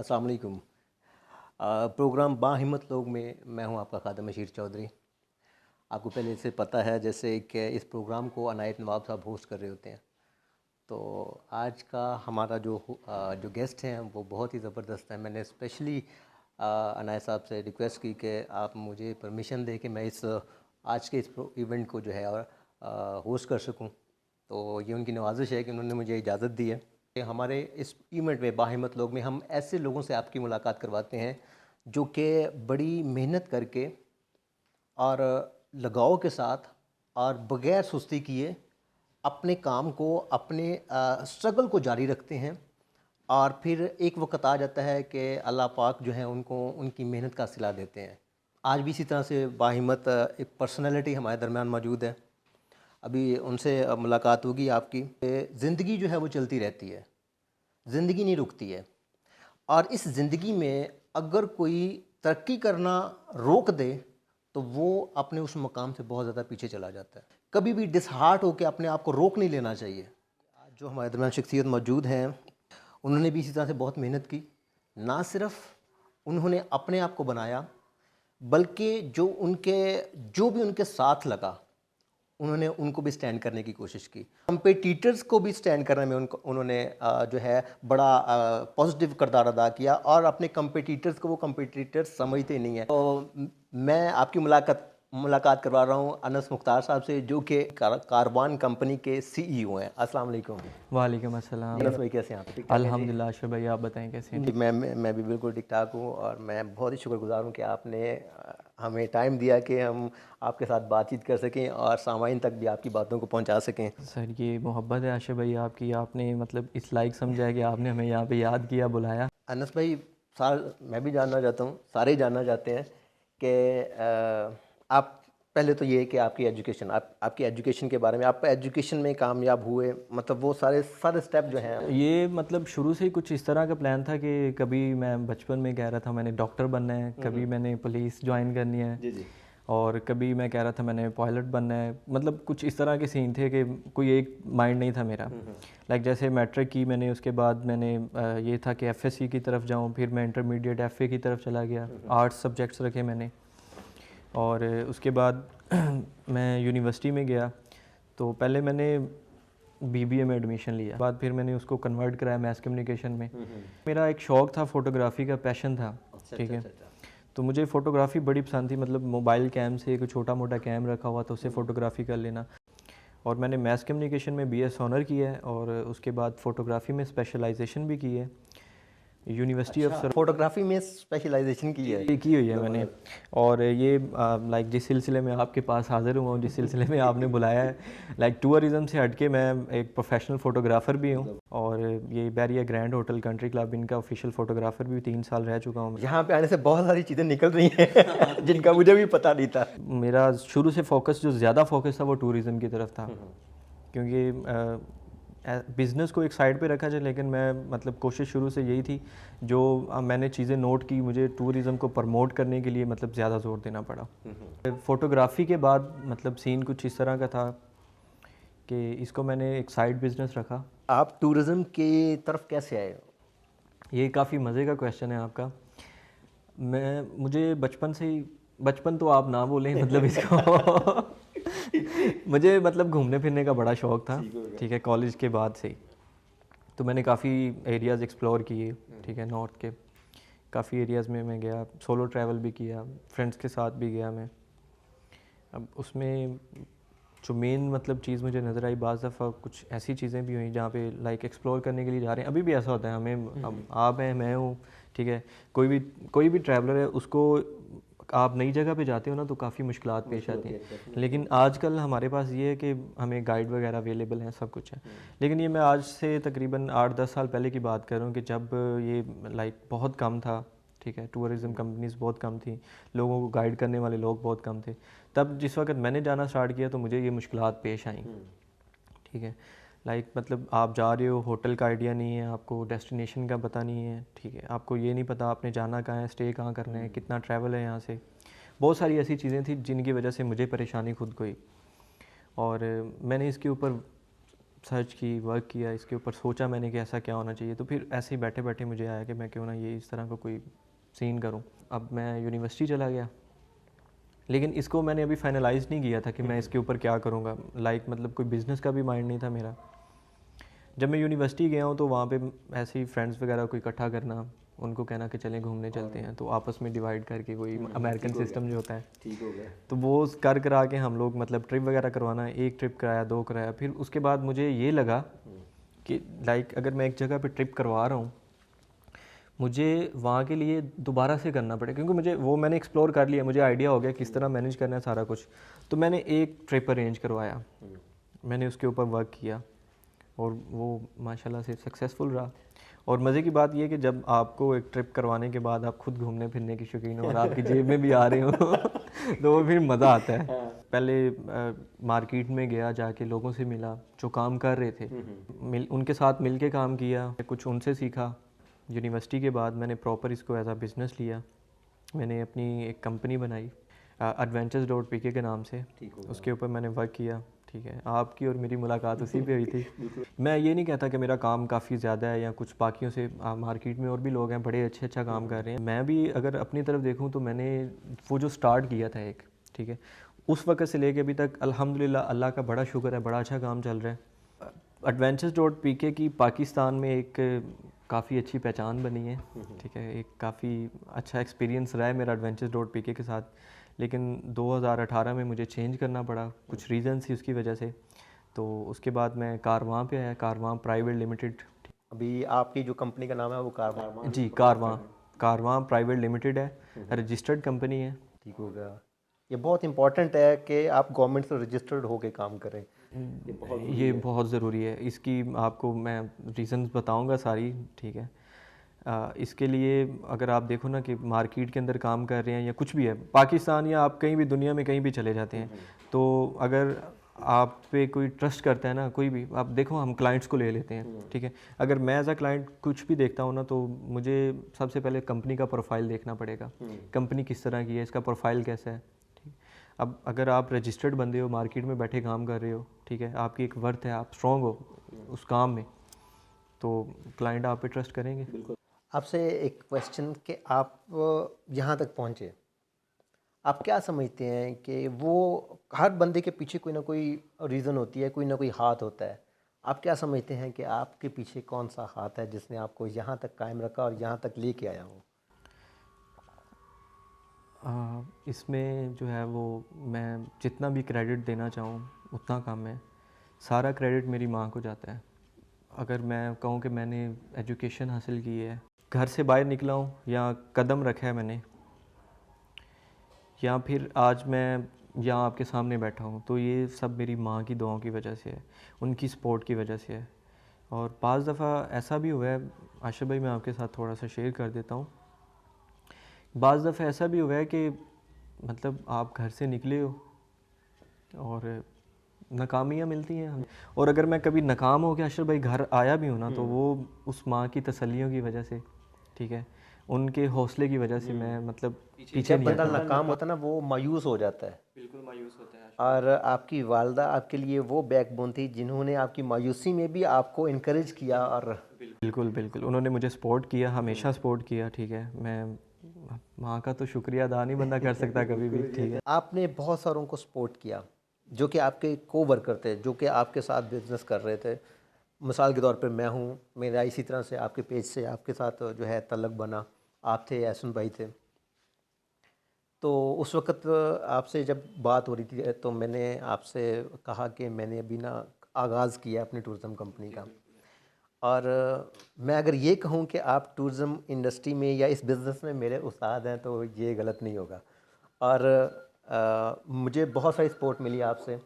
अस्सलाम वालेकुम। प्रोग्राम बाहिम्मत लोग में मैं हूं आपका खादिम बशीर चौधरी। आपको पहले से पता है जैसे कि इस प्रोग्राम को अनायत नवाब साहब होस्ट कर रहे होते हैं। तो आज का हमारा जो गेस्ट हैं वो बहुत ही ज़बरदस्त है। मैंने स्पेशली अनायत साहब से रिक्वेस्ट की कि आप मुझे परमिशन दें कि मैं आज के इस इवेंट को जो है और होस्ट कर सकूं। तो ये उनकी नवाजिश है कि उन्होंने मुझे इजाज़त दी है। हमारे इस इवेंट में बाहिम्मत लोग में हम ऐसे लोगों से आपकी मुलाकात करवाते हैं जो कि बड़ी मेहनत करके और लगाव के साथ और बग़ैर सुस्ती किए अपने काम को, अपने स्ट्रगल को जारी रखते हैं। और फिर एक वक़्त आ जाता है कि अल्लाह पाक जो है उनको उनकी मेहनत का सिला देते हैं। आज भी इसी तरह से बाहिम्मत एक पर्सनैलिटी हमारे दरमियान मौजूद है। अभी उनसे मुलाकात होगी आपकी। ज़िंदगी जो है वो चलती रहती है, ज़िंदगी नहीं रुकती है। और इस ज़िंदगी में अगर कोई तरक्की करना रोक दे तो वो अपने उस मकाम से बहुत ज़्यादा पीछे चला जाता है। कभी भी डिसहार्ट होकर अपने आप को रोक नहीं लेना चाहिए। आज जो हमारे दरमियान शख्सियत मौजूद हैं उन्होंने भी इसी तरह से बहुत मेहनत की। ना सिर्फ उन्होंने अपने आप को बनाया बल्कि जो भी उनके साथ लगा उन्होंने उनको भी स्टैंड करने की कोशिश की। कंपटीटर्स को भी स्टैंड करने में उन्होंने जो है बड़ा पॉजिटिव किरदार अदा किया। और अपने कंपटीटर्स को वो कंपटीटर्स समझते नहीं हैं। तो मैं आपकी मुलाकात करवा रहा हूँ अनस मुख्तार साहब से, जो कि कारवान कंपनी के CEO हैं। अस्सलाम वालेकुम। वालेकुम अस्सलाम। अनस भाई कैसे हैं आप? ठीक ठाक हैं जी? अल्हम्दुलिल्लाह। अशरफ भाई आप बताएं कैसे हैं? जी मैं भी बिल्कुल ठीक ठाक हूँ। और मैं बहुत ही शुक्रगुज़ार हूँ कि आपने हमें टाइम दिया कि हम आपके साथ बातचीत कर सकें और सामाइन तक भी आपकी बातों को पहुँचा सकें। सर ये मोहब्बत है अशरफ भाई आपकी, आपने मतलब इस लायक समझा है कि आपने हमें यहाँ पे याद किया, बुलाया। अनस भाई, मैं भी जानना चाहता हूँ, सारे ही जानना चाहते हैं कि आप पहले तो ये है कि आपकी एजुकेशन, आपकी एजुकेशन के बारे में, आप एजुकेशन में कामयाब हुए, मतलब वो सारे स्टेप जो हैं। ये मतलब शुरू से ही कुछ इस तरह का प्लान था कि कभी मैं बचपन में कह रहा था मैंने डॉक्टर बनना है, कभी मैंने पुलिस ज्वाइन करनी है, जी जी। और कभी मैं कह रहा था मैंने पायलट बनना है। मतलब कुछ इस तरह के सीन थे कि कोई एक माइंड नहीं था मेरा। लाइक जैसे मैट्रिक की मैंने, उसके बाद मैंने ये था कि FSC की तरफ जाऊं, फिर मैं इंटरमीडिएट FA की तरफ चला गया। आर्ट्स सब्जेक्ट्स रखे मैंने। और उसके बाद मैं यूनिवर्सिटी में गया तो पहले मैंने BBA में एडमिशन लिया, बाद फिर मैंने उसको कन्वर्ट कराया मैस कम्युनिकेशन में। मेरा एक शौक़ था, फ़ोटोग्राफ़ी का पैशन था। ठीक है, तो मुझे फ़ोटोग्राफ़ी बड़ी पसंद थी। मतलब मोबाइल कैम से एक छोटा मोटा कैम रखा हुआ तो उससे फ़ोटोग्राफ़ी कर लेना। और मैंने मैस कम्युनिकेशन में BS ऑनर किया है और उसके बाद फ़ोटोग्राफ़ी में स्पेशलाइजेशन भी की है यूनिवर्सिटी ऑफ सर। फोटोग्राफी में स्पेशलाइजेशन की है? ये की हुई है मैंने। और ये लाइक जिस सिलसिले में आपके पास हाज़िर हुआ हूँ, जिस सिलसिले में आपने बुलाया है, लाइक टूरिज़म से हटके मैं एक प्रोफेशनल फ़ोटोग्राफ़र भी हूँ। और ये Bairia grand hotel country club इनका ऑफिशियल फ़ोटोग्राफ़र भी 3 साल रह चुका हूँ। यहाँ पे आने से बहुत सारी चीज़ें निकल रही हैं जिनका मुझे भी पता नहीं था। मेरा शुरू से फोकस, जो ज़्यादा फोकस था वो टूरिज़म की तरफ था, क्योंकि बिज़नेस को एक साइड पे रखा जाए, लेकिन मैं मतलब कोशिश शुरू से यही थी। जो मैंने चीज़ें नोट की, मुझे टूरिज़म को प्रमोट करने के लिए मतलब ज़्यादा ज़ोर देना पड़ा। फ़ोटोग्राफ़ी के बाद मतलब सीन कुछ इस तरह का था कि इसको मैंने एक साइड बिज़नेस रखा। आप टूरिज़म की तरफ कैसे आए? ये काफ़ी मज़े का क्वेश्चन है आपका। मुझे बचपन से ही, बचपन तो आप ना बोलें मतलब इसको मुझे मतलब घूमने फिरने का बड़ा शौक़ था। ठीक है, कॉलेज के बाद से ही तो मैंने काफ़ी एरियाज़ एक्सप्लोर किए। ठीक है, नॉर्थ के काफ़ी एरियाज़ में मैं गया, सोलो ट्रैवल भी किया, फ्रेंड्स के साथ भी गया मैं। अब उसमें जो मेन मतलब चीज़ मुझे नज़र आई, बाज़ दफ़ा कुछ ऐसी चीज़ें भी हुई जहाँ पे लाइक एक्सप्लोर करने के लिए जा रहे हैं। अभी भी ऐसा होता है हमें, अब आप हैं, मैं हूँ, ठीक है, कोई भी ट्रैवलर है, उसको आप नई जगह पे जाते हो ना तो काफ़ी मुश्किलात पेश आती हैं। लेकिन आजकल हमारे पास ये है कि हमें गाइड वगैरह अवेलेबल हैं, सब कुछ है। लेकिन ये मैं आज से तकरीबन 8-10 साल पहले की बात कर रहा हूँ कि जब ये लाइक बहुत कम था। ठीक है, टूरिज़म कंपनीज़ बहुत कम थी, लोगों को गाइड करने वाले लोग बहुत कम थे। तब जिस वक्त मैंने जाना स्टार्ट किया तो मुझे ये मुश्किलात पेश आई। ठीक है, लाइक मतलब आप जा रहे हो, होटल का आइडिया नहीं है, आपको डेस्टिनेशन का पता नहीं है। ठीक है, आपको ये नहीं पता आपने जाना कहाँ है, स्टे कहाँ करना है, कितना ट्रैवल है यहाँ से। बहुत सारी ऐसी चीज़ें थी जिनकी वजह से मुझे परेशानी खुद को ही। और मैंने इसके ऊपर सर्च की, वर्क किया इसके ऊपर, सोचा मैंने कि ऐसा क्या होना चाहिए। तो फिर ऐसे ही बैठे बैठे मुझे आया कि मैं क्यों ना ये इस तरह का कोई सीन करूं। अब मैं यूनिवर्सिटी चला गया, लेकिन इसको मैंने अभी फाइनलाइज नहीं किया था कि मैं इसके ऊपर क्या करूँगा। मतलब कोई बिज़नेस का भी माइंड नहीं था मेरा। जब मैं यूनिवर्सिटी गया हूँ तो वहाँ पे ऐसे ही फ्रेंड्स वगैरह को इकट्ठा करना, उनको कहना कि चलें घूमने चलते हैं, तो आपस में डिवाइड करके कोई अमेरिकन सिस्टम जो होता है, ठीक हो गया। तो वो कर करा के हम लोग मतलब ट्रिप वगैरह करवाना, एक ट्रिप कराया, 2 कराया। फिर उसके बाद मुझे ये लगा कि लाइक अगर मैं एक जगह पे ट्रिप करवा रहा हूँ, मुझे वहाँ के लिए दोबारा से करना पड़े, क्योंकि मुझे वो मैंने एक्सप्लोर कर लिया, मुझे आइडिया हो गया किस तरह मैनेज करना है सारा कुछ। तो मैंने एक ट्रिप अरेंज करवाया, मैंने उसके ऊपर वर्क किया और वो माशाल्लाह से सक्सेसफुल रहा। और मज़े की बात यह है कि जब आपको एक ट्रिप करवाने के बाद आप खुद घूमने फिरने की शौकीन हो और आपकी जेब में भी आ रहे हो तो वो फिर मज़ा आता है। पहले मार्केट में गया, जाके लोगों से मिला जो काम कर रहे थे, उनके साथ मिल के काम किया, कुछ उनसे सीखा। यूनिवर्सिटी के बाद मैंने प्रॉपर इसको एज आ बिज़नेस लिया। मैंने अपनी एक कंपनी बनाई adventures.pk के नाम से, उसके ऊपर मैंने वर्क किया। ठीक है, आपकी और मेरी मुलाकात उसी पे हुई थी। मैं ये नहीं कहता कि मेरा काम काफ़ी ज़्यादा है या कुछ बाकियों से, मार्केट में और भी लोग हैं बड़े अच्छा काम कर रहे हैं। मैं भी अगर अपनी तरफ देखूं तो मैंने वो जो स्टार्ट किया था एक, ठीक है, उस वक्त से लेके अभी तक अल्हम्दुलिल्लाह अल्लाह का बड़ा शुक्र है, बड़ा अच्छा काम चल रहा है। adventures.pk की पाकिस्तान में एक काफ़ी अच्छी पहचान बनी है। ठीक है, एक काफ़ी अच्छा एक्सपीरियंस रहा है मेरा adventures.pk के साथ। लेकिन 2018 में मुझे चेंज करना पड़ा, कुछ रीज़न थी उसकी वजह से। तो उसके बाद मैं कारवां पे आया, कारवां प्राइवेट लिमिटेड। अभी आपकी जो कंपनी का नाम है वो कारवां। जी, कारवां प्राइवेट लिमिटेड है, रजिस्टर्ड कंपनी है। ठीक हो गया। ये बहुत इंपॉर्टेंट है कि आप गवर्नमेंट से रजिस्टर्ड होके काम करें, ये बहुत ज़रूरी है। इसकी आपको मैं रीज़न्स बताऊंगा सारी। ठीक है, इसके लिए अगर आप देखो ना कि मार्केट के अंदर काम कर रहे हैं या कुछ भी है, पाकिस्तान या आप कहीं भी दुनिया में कहीं भी चले जाते हैं, तो अगर आप पे कोई ट्रस्ट करता है ना, कोई भी, आप देखो हम क्लाइंट्स को ले लेते हैं। ठीक है, अगर मैं एज अ क्लाइंट कुछ भी देखता हूँ ना, तो मुझे सबसे पहले कंपनी का प्रोफाइल देखना पड़ेगा। कंपनी किस तरह की है, इसका प्रोफाइल कैसा है। ठीक, अब अगर आप रजिस्टर्ड बंदे हो, मार्केट में बैठे काम कर रहे हो, ठीक है, आपकी एक वर्थ है, आप स्ट्रॉन्ग हो उस काम में, तो क्लाइंट आप पे ट्रस्ट करेंगे। आपसे एक क्वेश्चन कि आप यहाँ तक पहुँचे, आप क्या समझते हैं कि वो हर बंदे के पीछे कोई ना कोई रीज़न होती है, कोई ना कोई हाथ होता है। आप क्या समझते हैं कि आपके पीछे कौन सा हाथ है जिसने आपको यहाँ तक कायम रखा और यहाँ तक लेके आया हो? इसमें जो है वो, मैं जितना भी क्रेडिट देना चाहूँ उतना कम है। सारा क्रेडिट मेरी माँ को जाता है। अगर मैं कहूँ कि मैंने एजुकेशन हासिल की है, घर से बाहर निकला हूँ या कदम रखा है मैंने, या फिर आज मैं यहाँ आपके सामने बैठा हूँ, तो ये सब मेरी माँ की दुआओं की वजह से है, उनकी सपोर्ट की वजह से है। और 5 दफ़ा ऐसा भी हुआ है आशिफ भाई, मैं आपके साथ थोड़ा सा शेयर कर देता हूँ। बाज़ दफ़ा ऐसा भी हुआ है कि मतलब आप घर से निकले हो और नाकामियाँ मिलती हैं हमें, और अगर मैं कभी नाकाम हो के अशरफ भाई घर आया भी हूँ ना, तो वो उस माँ की तसल्लियों की वजह से, ठीक है, उनके हौसले की वजह से मैं मतलब पीछे जब नहीं बंदा हटा। नाकाम होता है ना, वो मायूस हो जाता है। बिल्कुल मायूस होता है। और आपकी वालदा आपके लिए वो बैकबोन थी जिन्होंने आपकी मायूसी में भी आपको इनकरेज किया। और बिल्कुल बिल्कुल, उन्होंने मुझे सपोर्ट किया, हमेशा सपोर्ट किया। ठीक है, मैं माँ का तो शुक्रिया अदा नहीं बंदा कर सकता कभी भी। ठीक है, आपने बहुत सारों को सपोर्ट किया जो कि आपके को वर्कर थे, जो कि आपके साथ बिजनेस कर रहे थे। मिसाल के तौर पे मैं हूँ, मेरा इसी तरह से आपके पेज से आपके साथ जो है तल्लक बना। आप थे, एहसन भाई थे। तो उस वक़्त आपसे जब बात हो रही थी तो मैंने आपसे कहा कि मैंने अभी ना आगाज़ किया अपनी टूरिज़्म कंपनी का। और मैं अगर ये कहूँ कि आप टूरिज़्म इंडस्ट्री में या इस बिज़नेस में मेरे उस्ताद हैं तो ये गलत नहीं होगा। और मुझे बहुत सारी सपोर्ट मिली आपसे।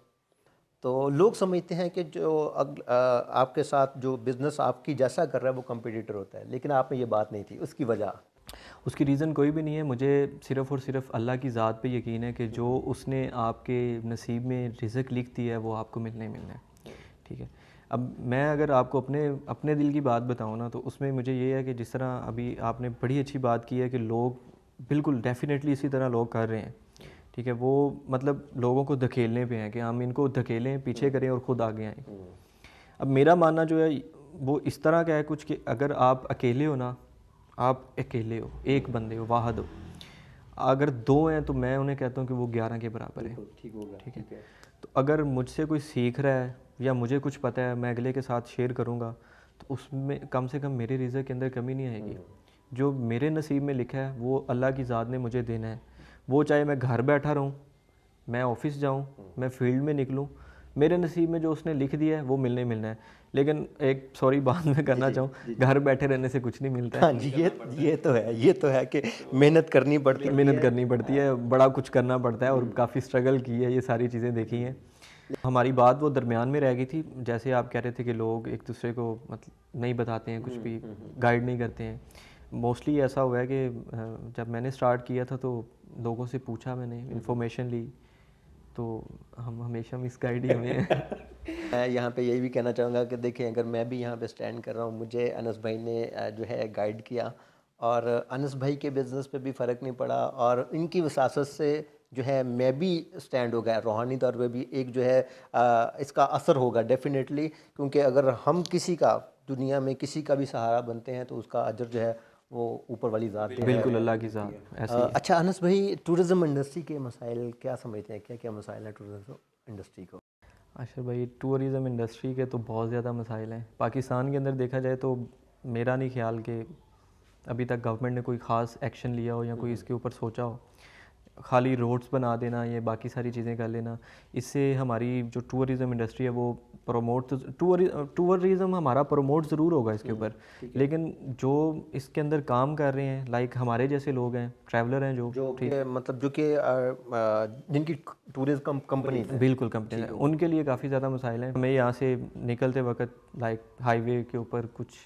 तो लोग समझते हैं कि जो आपके साथ जो बिज़नेस आपकी जैसा कर रहा है वो कॉम्पिटिटर होता है, लेकिन आप में ये बात नहीं थी। उसकी वजह? उसकी रीज़न कोई भी नहीं है। मुझे सिर्फ़ और सिर्फ अल्लाह की ज़ात पे यकीन है कि जो उसने आपके नसीब में रिज़्क लिख दिया है वो आपको मिलना ही मिलना है। ठीक है, अब मैं अगर आपको अपने अपने दिल की बात बताऊँ ना, तो उसमें मुझे ये है कि जिस तरह अभी आपने बड़ी अच्छी बात की है कि लोग बिल्कुल डेफ़िनेटली इसी तरह लोग कर रहे हैं। ठीक है, वो मतलब लोगों को धकेलने पे हैं कि हम इनको धकेलें, पीछे करें और ख़ुद आगे आएँ। अब मेरा मानना जो है वो इस तरह का है कुछ कि अगर आप अकेले हो ना, आप अकेले हो, एक बंदे हो, वाहद हो। अगर दो हैं तो मैं उन्हें कहता हूँ कि वो 11 के बराबर है। ठीक होगा, ठीक है। तो अगर मुझसे कोई सीख रहा है या मुझे कुछ पता है, मैं अगले के साथ शेयर करूँगा, तो उसमें कम से कम मेरे रिज़्क के अंदर कमी नहीं आएगी। जो मेरे नसीब में लिखा है वो अल्लाह की ज़ात ने मुझे देना है। वो चाहे मैं घर बैठा रहूँ, मैं ऑफिस जाऊँ, मैं फील्ड में निकलूँ, मेरे नसीब में जो उसने लिख दिया है वो मिलना ही मिलना है। लेकिन एक सॉरी बात मैं करना चाहूँ, घर बैठे रहने से कुछ नहीं मिलता है। हाँ जी, ये तो है कि मेहनत करनी पड़ती है। मेहनत करनी पड़ती है, बड़ा कुछ करना पड़ता है और काफ़ी स्ट्रगल की है, ये सारी चीज़ें देखी हैं। हमारी बात वो दरमियान में रह गई थी, जैसे आप कह रहे थे कि लोग एक दूसरे को मतलब नहीं बताते हैं कुछ भी, गाइड नहीं करते हैं। मोस्टली ऐसा हुआ है कि जब मैंने स्टार्ट किया था तो लोगों से पूछा, मैंने इन्फॉर्मेशन ली, तो हम हमेशा मिसगाइड ही हुए हैं। मैं यहाँ पे यही भी कहना चाहूँगा कि देखिए, अगर मैं भी यहाँ पे स्टैंड कर रहा हूँ, मुझे अनस भाई ने जो है गाइड किया, और अनस भाई के बिज़नेस पे भी फ़र्क नहीं पड़ा, और इनकी वसासत से जो है मैं भी स्टैंड हो गया, रूहानी तौर पे भी एक जो है इसका असर होगा डेफिनेटली, क्योंकि अगर हम किसी का दुनिया में किसी का भी सहारा बनते हैं तो उसका अजर जो है वो ऊपर वाली ज़ात जो है बिल्कुल अल्लाह की ज़ात ऐसे ही है। अच्छा अनस भाई, टूरिज़्म इंडस्ट्री के मसाइल क्या समझते हैं, क्या क्या मसाइल हैं टूरिज़्म इंडस्ट्री को? अच्छा भाई, टूरिज़म इंडस्ट्री के तो बहुत ज़्यादा मसाइल हैं। पाकिस्तान के अंदर देखा जाए तो मेरा नहीं ख्याल कि अभी तक गवर्नमेंट ने कोई ख़ास एक्शन लिया हो या कोई इसके ऊपर सोचा हो। खाली रोड्स बना देना, ये बाकी सारी चीज़ें कर लेना, इससे हमारी जो टूरिज़म इंडस्ट्री है वो प्रमोट, टूरिज़म हमारा प्रमोट ज़रूर होगा इसके ऊपर, लेकिन जो इसके अंदर काम कर रहे हैं, लाइक हमारे जैसे लोग हैं, ट्रैवलर हैं जो ठीक, मतलब जो कि जिनकी टूरिज्म कंपनी बिल्कुल कंपनी है, उनके लिए काफ़ी ज़्यादा मसाइल हैं। हमें यहाँ से निकलते वक्त लाइक हाईवे के ऊपर कुछ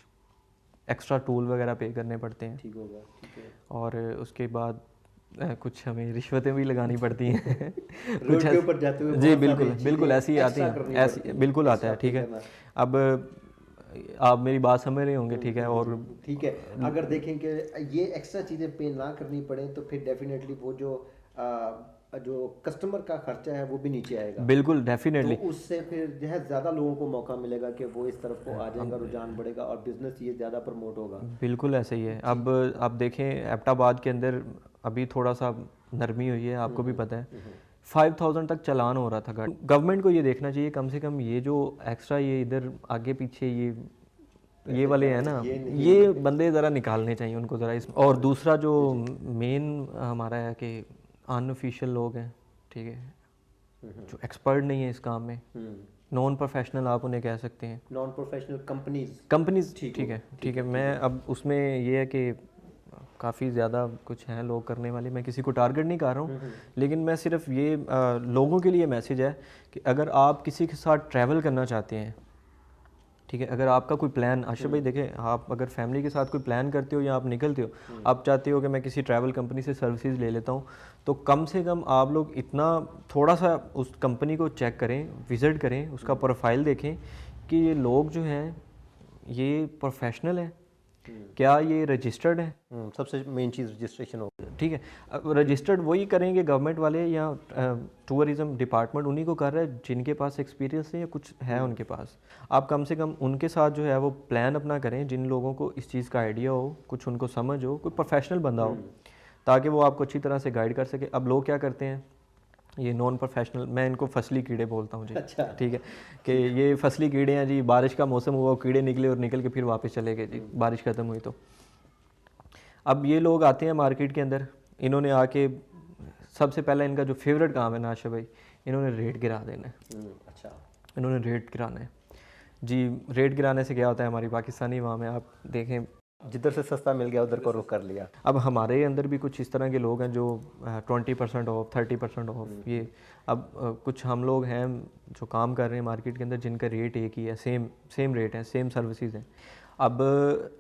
एक्स्ट्रा टोल वगैरह पे करने पड़ते हैं, ठीक होगा, ठीक है। और उसके बाद कुछ हमें रिश्वतें भी लगानी पड़ती हैं। रोड के ऊपर जाते हुए जी बहुत बिल्कुल सारी बिल्कुल चीज़ें ऐसी ही आती एक्स्ट्रा हैं, करनी ऐसी पड़ती हैं, बिल्कुल आता है, एक्स्ट्रा ठीक पे है। करना। अब आप मेरी बात समझ रहे होंगे, ठीक है। और ठीक है, अगर देखें कि ये एक्स्ट्रा चीज़ें पे ना करनी पड़े तो फिर डेफिनेटली वो जो कस्टमर का खर्चा है वो भी नीचे आएगा, बिल्कुल तो डेफिनेटली उससे फिर जो है ज़्यादा लोगों को मौका मिलेगा कि वो इस तरफ को आ जाएगा, रुझान बढ़ेगा और बिजनेस ये ज़्यादा प्रमोट होगा। बिल्कुल ऐसे ही है। अब आप देखें एबटाबाद के अंदर अभी थोड़ा सा नरमी हुई है, आपको भी पता है। 5000 तक चालान हो रहा था गाड़ी। गवर्नमेंट को ये देखना चाहिए कम से कम, ये जो एक्स्ट्रा ये इधर आगे पीछे ये वाले हैं ना, ये बंदे ज़रा निकालने चाहिए उनको ज़रा इस। और दूसरा जो मेन हमारा है कि अनऑफिशियल लोग हैं, ठीक है, जो एक्सपर्ट नहीं है इस काम में, नॉन प्रोफेशनल आप उन्हें कह सकते हैं, नॉन प्रोफेशनल कंपनीज, ठीक है। मैं अब उसमें ये है कि काफ़ी ज़्यादा कुछ हैं लोग करने वाले, मैं किसी को टारगेट नहीं कर रहा हूँ, लेकिन मैं सिर्फ ये लोगों के लिए मैसेज है कि अगर आप किसी के साथ ट्रैवल करना चाहते हैं, ठीक है, अगर आपका कोई प्लान, आशिफ भाई देखें, आप अगर फैमिली के साथ कोई प्लान करते हो या आप निकलते हो, आप चाहते हो कि मैं किसी ट्रैवल कंपनी से सर्विसेज ले लेता हूँ, तो कम से कम आप लोग इतना थोड़ा सा उस कंपनी को चेक करें, विज़िट करें, उसका प्रोफाइल देखें कि ये लोग जो हैं ये प्रोफेशनल हैं, क्या ये रजिस्टर्ड है। सबसे मेन चीज़ रजिस्ट्रेशन हो। ठीक है, अब रजिस्टर्ड वही करेंगे गवर्नमेंट वाले या टूरिज़म डिपार्टमेंट उन्हीं को कर रहा है जिनके पास एक्सपीरियंस है या कुछ है उनके पास। आप कम से कम उनके साथ जो है वो प्लान अपना करें, जिन लोगों को इस चीज़ का आइडिया हो, कुछ उनको समझ हो, कोई प्रोफेशनल बंदा हो, ताकि वो आपको अच्छी तरह से गाइड कर सके। अब लोग क्या करते हैं, ये नॉन प्रोफेशनल, मैं इनको फसली कीड़े बोलता हूँ जी, अच्छा, ठीक है, कि ये फसली कीड़े हैं जी, बारिश का मौसम हुआ, कीड़े निकले और निकल के फिर वापस चले गए जी, बारिश ख़त्म हुई तो। अब ये लोग आते हैं मार्केट के अंदर, इन्होंने आके सबसे पहला इनका जो फेवरेट काम है ना आशा भाई, इन्होंने रेट गिरा देना है। अच्छा, इन्होंने रेट गिराना है जी। रेट गिराने से क्या होता है, हमारी पाकिस्तानी अवाम है, आप देखें जिधर से सस्ता मिल गया उधर को रुख कर लिया। अब हमारे अंदर भी कुछ इस तरह के लोग हैं जो 20% ऑफ, 30% ऑफ, ये अब कुछ हम लोग हैं जो काम कर रहे हैं मार्केट के अंदर जिनका रेट एक ही है, सेम रेट है, सेम सर्विसेज हैं। अब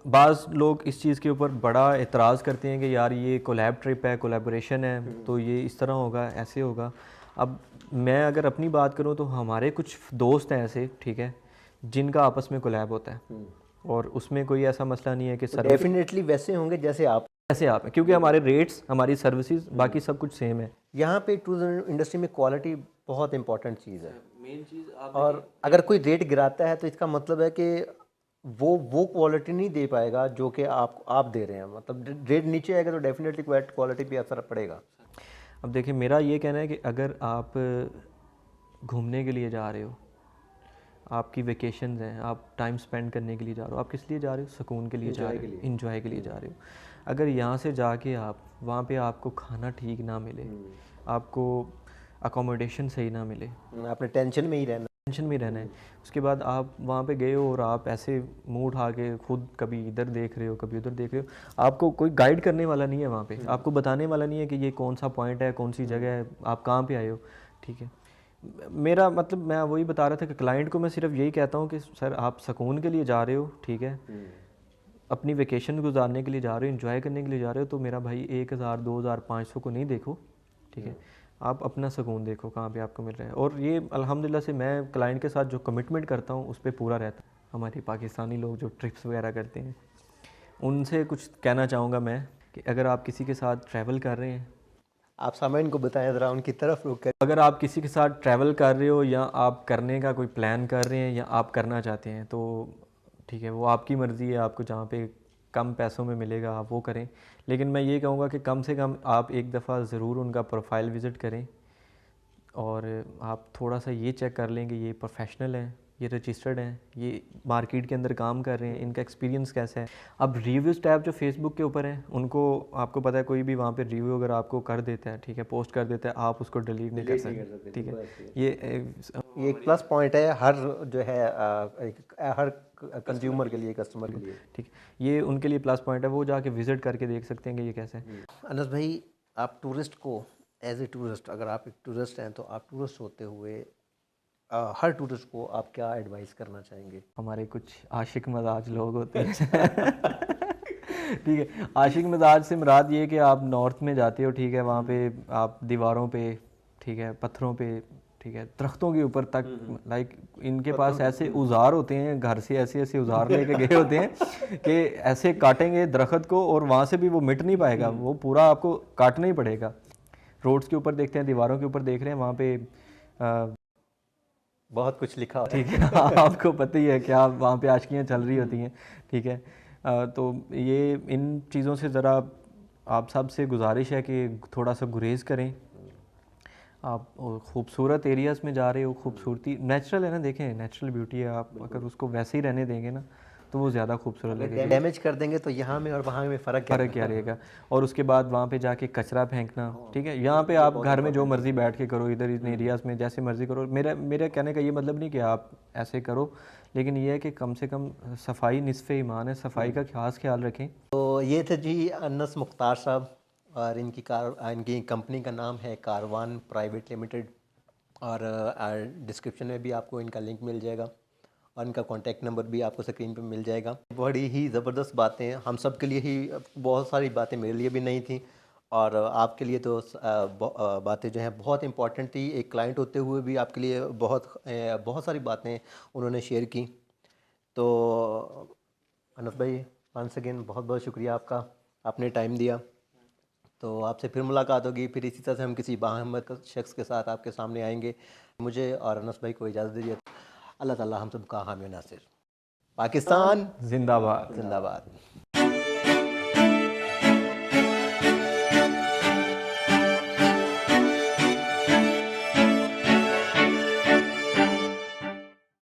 बाज़ लोग इस चीज़ के ऊपर बड़ा एतराज़ करते हैं कि यार ये कोलैब ट्रिप है, कोलैबोरेशन है, तो ये इस तरह होगा, ऐसे होगा। अब मैं अगर अपनी बात करूं तो हमारे कुछ दोस्त हैं ऐसे, ठीक है, जिनका आपस में कोलैब होता है और उसमें कोई ऐसा मसला नहीं है कि सर डेफिनेटली वैसे होंगे जैसे आप हैं, क्योंकि हमारे रेट्स, हमारी सर्विसेज, बाकी सब कुछ सेम है। यहाँ पे टूरिज्म इंडस्ट्री में क्वालिटी बहुत इंपॉर्टेंट चीज़ है। मेन चीज़ आप और अगर कोई रेट गिराता है तो इसका मतलब है कि वो क्वालिटी नहीं दे पाएगा जो कि आप दे रहे हैं। मतलब रेट नीचे आएगा तो डेफिनेटली क्वालिटी पे असर पड़ेगा। अब देखिए, मेरा ये कहना है कि अगर आप घूमने के लिए जा रहे हो, आपकी वेकेशंस हैं, आप टाइम स्पेंड करने के लिए जा रहे हो, आप किस लिए जा रहे हो? सुकून के लिए जा रहे हो, इंजॉय के लिए जा रहे हो। अगर यहाँ से जाके आप वहाँ पे आपको खाना ठीक ना मिले, आपको अकोमोडेशन सही ना मिले, आपने टेंशन में ही रहना। टेंशन में रहना है, उसके बाद आप वहाँ पे गए हो और आप ऐसे मुंह उठा के खुद कभी इधर देख रहे हो, कभी उधर देख रहे हो, आपको कोई गाइड करने वाला नहीं है वहाँ पे, आपको बताने वाला नहीं है कि ये कौन सा पॉइंट है, कौन सी जगह है, आप कहाँ पे आए हो। ठीक है, मेरा मतलब मैं वही बता रहा था कि क्लाइंट को मैं सिर्फ यही कहता हूँ कि सर आप सुकून के लिए जा रहे हो, ठीक है, अपनी वेकेशन गुजारने के लिए जा रहे हो, एंजॉय करने के लिए जा रहे हो, तो मेरा भाई 1000 2000 500 को नहीं देखो, ठीक है, आप अपना सुकून देखो कहाँ पे आपको मिल रहा है। और ये अल्हम्दुलिल्लाह से मैं क्लाइंट के साथ जो कमिटमेंट करता हूँ उस पर पूरा रहता है। हमारे पाकिस्तानी लोग जो ट्रिप्स वगैरह करते हैं, उनसे कुछ कहना चाहूँगा मैं कि अगर आप किसी के साथ ट्रैवल कर रहे हैं, आप सामाइन को बताएं ज़रा, उनकी तरफ रुक कर। अगर आप किसी के साथ ट्रैवल कर रहे हो या आप करने का कोई प्लान कर रहे हैं या आप करना चाहते हैं, तो ठीक है, वो आपकी मर्ज़ी है, आपको जहाँ पे कम पैसों में मिलेगा आप वो करें। लेकिन मैं ये कहूँगा कि कम से कम आप एक दफ़ा ज़रूर उनका प्रोफाइल विज़िट करें और आप थोड़ा सा ये चेक कर लें कि ये प्रोफेशनल हैं, ये रजिस्टर्ड हैं, ये मार्केट के अंदर काम कर रहे हैं, इनका एक्सपीरियंस कैसा है। अब रिव्यूज़ टैब जो फेसबुक के ऊपर है, उनको आपको पता है कोई भी वहाँ पे रिव्यू अगर आपको कर देता है, ठीक है, पोस्ट कर देता है, आप उसको डिलीट नहीं कर सकते। ठीक है, ये एक प्लस पॉइंट है हर जो है हर कंज्यूमर के लिए, कस्टमर के लिए। ठीक, ये उनके लिए प्लस पॉइंट है, वो जाके विज़िट करके देख सकते हैं कि ये कैसे है। अनस भाई, आप टूरिस्ट को एज ए टूरिस्ट, अगर आप एक टूरिस्ट हैं तो आप टूरिस्ट होते हुए हर टूरिस्ट को आप क्या एडवाइस करना चाहेंगे? हमारे कुछ आशिक मजाज लोग होते हैं ठीक है, आशिक मिजाज से मुराद ये कि आप नॉर्थ में जाते हो, ठीक है, वहाँ पे आप दीवारों पे, ठीक है, पत्थरों पे, ठीक है, दरख्तों के ऊपर तक, लाइक इनके पास ऐसे औजार होते हैं, घर से ऐसे ऐसे औजार लेके गए होते हैं कि ऐसे काटेंगे दरख्त को और वहाँ से भी वो मिट नहीं पाएगा, वो पूरा आपको काटना ही पड़ेगा। रोड्स के ऊपर देखते हैं, दीवारों के ऊपर देख रहे हैं, वहाँ पे बहुत कुछ लिखा होता ठीक है आपको पता ही है क्या वहाँ पे आशिकियाँ चल रही होती हैं। ठीक है, तो ये इन चीज़ों से ज़रा आप सब से गुजारिश है कि थोड़ा सा गुरेज करें। आप खूबसूरत एरियाज़ में जा रहे हो, खूबसूरती नेचुरल है ना, देखें नेचुरल ब्यूटी है, आप अगर उसको वैसे ही रहने देंगे ना तो वो ज़्यादा खूबसूरत लगेगा। डैमेज कर देंगे तो यहाँ में और वहाँ में फ़र्क क्या रहेगा। और उसके बाद वहाँ पे जाके कचरा फेंकना, ठीक है, यहाँ पे आप घर में जो मर्ज़ी बैठ के करो, इधर इन एरियाज़ में जैसे मर्ज़ी करो। मेरा कहने का ये मतलब नहीं कि आप ऐसे करो, लेकिन ये है कि कम से कम सफाई निस्फ़े ईमान है, सफाई का खास ख्याल रखें। तो ये थे जी अनस मुख्तार साहब, और इनकी कंपनी का नाम है कारवान प्राइवेट लिमिटेड, और डिस्क्रिप्शन में भी आपको इनका लिंक मिल जाएगा और इनका कॉन्टैक्ट नंबर भी आपको स्क्रीन पे मिल जाएगा। बड़ी ही ज़बरदस्त बातें, हम सब के लिए ही, बहुत सारी बातें मेरे लिए भी नहीं थी और आपके लिए तो बातें जो हैं बहुत इंपॉर्टेंट थी। एक क्लाइंट होते हुए भी आपके लिए बहुत सारी बातें उन्होंने शेयर की। तो अनस भाई, वंस अगेन बहुत बहुत शुक्रिया आपका, आपने टाइम दिया। तो आपसे फिर मुलाकात होगी, फिर इसी तरह से हम किसी बाहिम्मत शख्स के साथ आपके सामने आएंगे। मुझे और अनस भाई को इजाज़त दीजिए। अल्लाह ताला हम सब का हामी नासिर। पाकिस्तान जिंदाबाद। जिंदाबाद।